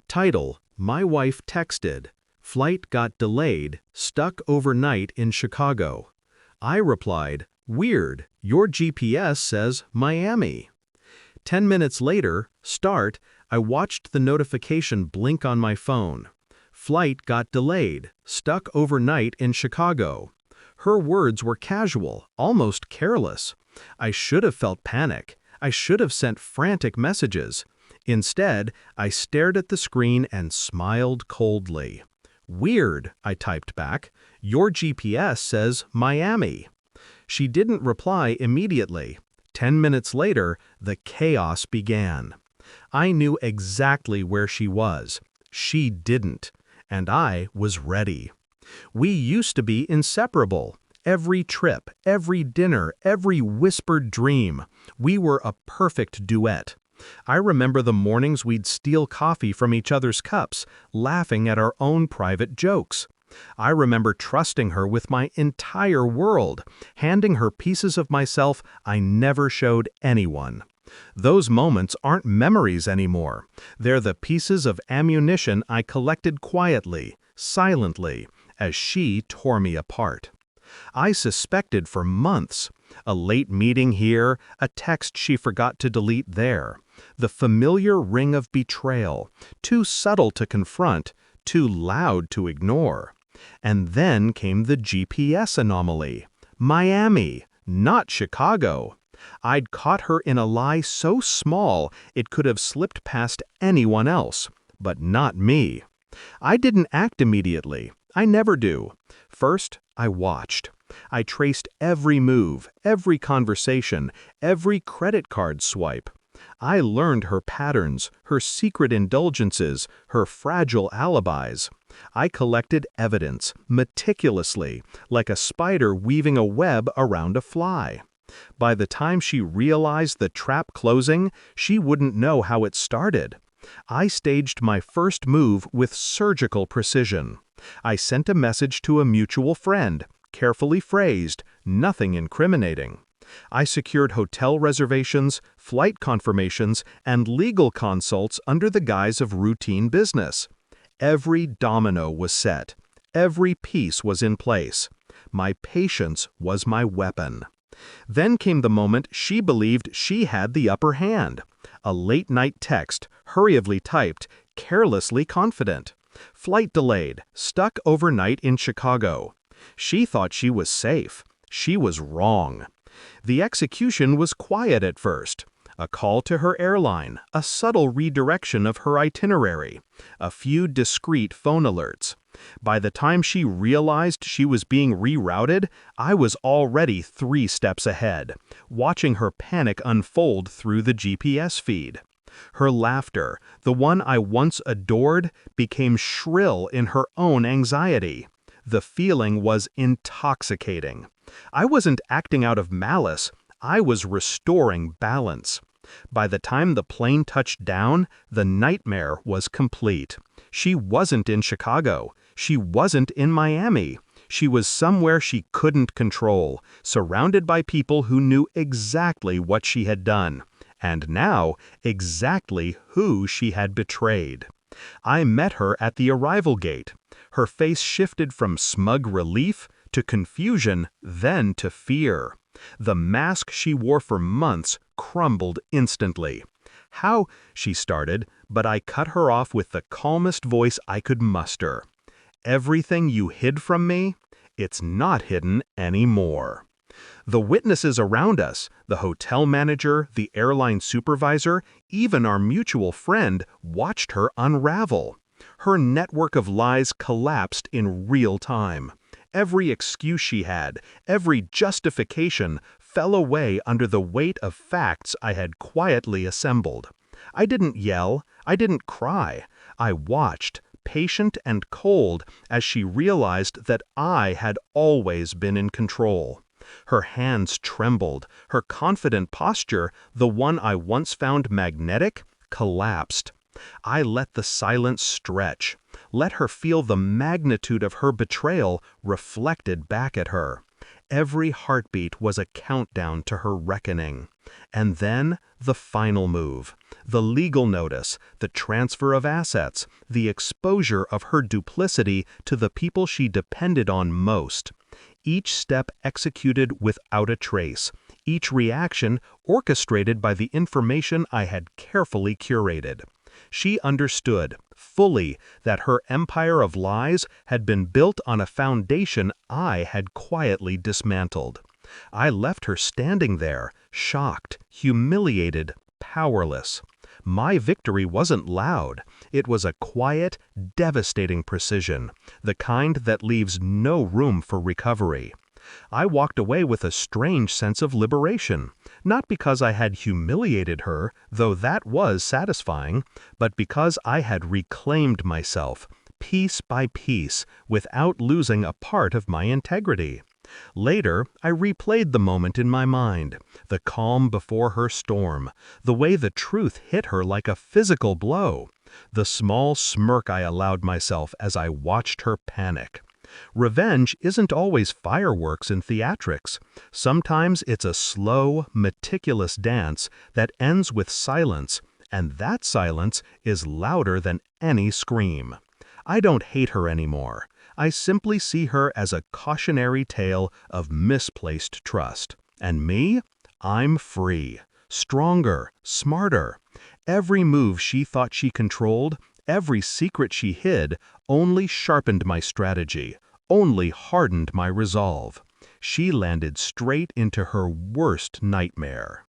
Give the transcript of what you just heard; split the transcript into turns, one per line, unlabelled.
Title: My wife texted. Flight got delayed, stuck overnight in Chicago. I replied, "Weird, your GPS says Miami." 10 minutes later, start, I watched the notification blink on my phone. Flight got delayed, stuck overnight in Chicago. Her words were casual, almost careless. I should have felt panic. I should have sent frantic messages. Instead, I stared at the screen and smiled coldly. "Weird," I typed back. "Your GPS says Miami." She didn't reply immediately. 10 minutes later, the chaos began. I knew exactly where she was. She didn't. And I was ready. We used to be inseparable. Every trip, every dinner, every whispered dream. We were a perfect duet. I remember the mornings we'd steal coffee from each other's cups, laughing at our own private jokes. I remember trusting her with my entire world, handing her pieces of myself I never showed anyone. Those moments aren't memories anymore. They're the pieces of ammunition I collected quietly, silently, as she tore me apart. I suspected for months. A late meeting here, a text she forgot to delete there. The familiar ring of betrayal, too subtle to confront, too loud to ignore. And then came the GPS anomaly. Miami, not Chicago. I'd caught her in a lie so small it could have slipped past anyone else, but not me. I didn't act immediately. I never do. First, I watched. I traced every move, every conversation, every credit card swipe. I learned her patterns, her secret indulgences, her fragile alibis. I collected evidence, meticulously, like a spider weaving a web around a fly. By the time she realized the trap closing, she wouldn't know how it started. I staged my first move with surgical precision. I sent a message to a mutual friend, carefully phrased, nothing incriminating. I secured hotel reservations, flight confirmations, and legal consults under the guise of routine business. Every domino was set. Every piece was in place. My patience was my weapon. Then came the moment she believed she had the upper hand. A late-night text, hurriedly typed, carelessly confident. Flight delayed, stuck overnight in Chicago. She thought she was safe. She was wrong. The execution was quiet at first. A call to her airline, a subtle redirection of her itinerary, a few discreet phone alerts. By the time she realized she was being rerouted, I was already 3 steps ahead, watching her panic unfold through the GPS feed. Her laughter, the one I once adored, became shrill in her own anxiety. The feeling was intoxicating. I wasn't acting out of malice. I was restoring balance. By the time the plane touched down, the nightmare was complete. She wasn't in Chicago. She wasn't in Miami. She was somewhere she couldn't control, surrounded by people who knew exactly what she had done, and now exactly who she had betrayed. I met her at the arrival gate. Her face shifted from smug relief to confusion, then to fear. The mask she wore for months crumbled instantly. "How?" she started, but I cut her off with the calmest voice I could muster. "Everything you hid from me, it's not hidden anymore." The witnesses around us, the hotel manager, the airline supervisor, even our mutual friend, watched her unravel. Her network of lies collapsed in real time. Every excuse she had, every justification, fell away under the weight of facts I had quietly assembled. I didn't yell, I didn't cry. I watched, patient and cold, as she realized that I had always been in control. Her hands trembled, her confident posture, the one I once found magnetic, collapsed. I let the silence stretch, let her feel the magnitude of her betrayal reflected back at her. Every heartbeat was a countdown to her reckoning. And then, the final move. The legal notice, the transfer of assets, the exposure of her duplicity to the people she depended on most. Each step executed without a trace. Each reaction orchestrated by the information I had carefully curated. She understood, fully, that her empire of lies had been built on a foundation I had quietly dismantled. I left her standing there, shocked, humiliated, powerless. My victory wasn't loud. It was a quiet, devastating precision, the kind that leaves no room for recovery. I walked away with a strange sense of liberation, not because I had humiliated her, though that was satisfying, but because I had reclaimed myself, piece by piece, without losing a part of my integrity. Later, I replayed the moment in my mind, the calm before her storm, the way the truth hit her like a physical blow, the small smirk I allowed myself as I watched her panic. Revenge isn't always fireworks and theatrics. Sometimes it's a slow, meticulous dance that ends with silence, and that silence is louder than any scream. I don't hate her anymore. I simply see her as a cautionary tale of misplaced trust. And me? I'm free. Stronger, smarter. Every move she thought she controlled, every secret she hid, only sharpened my strategy, only hardened my resolve. She landed straight into her worst nightmare.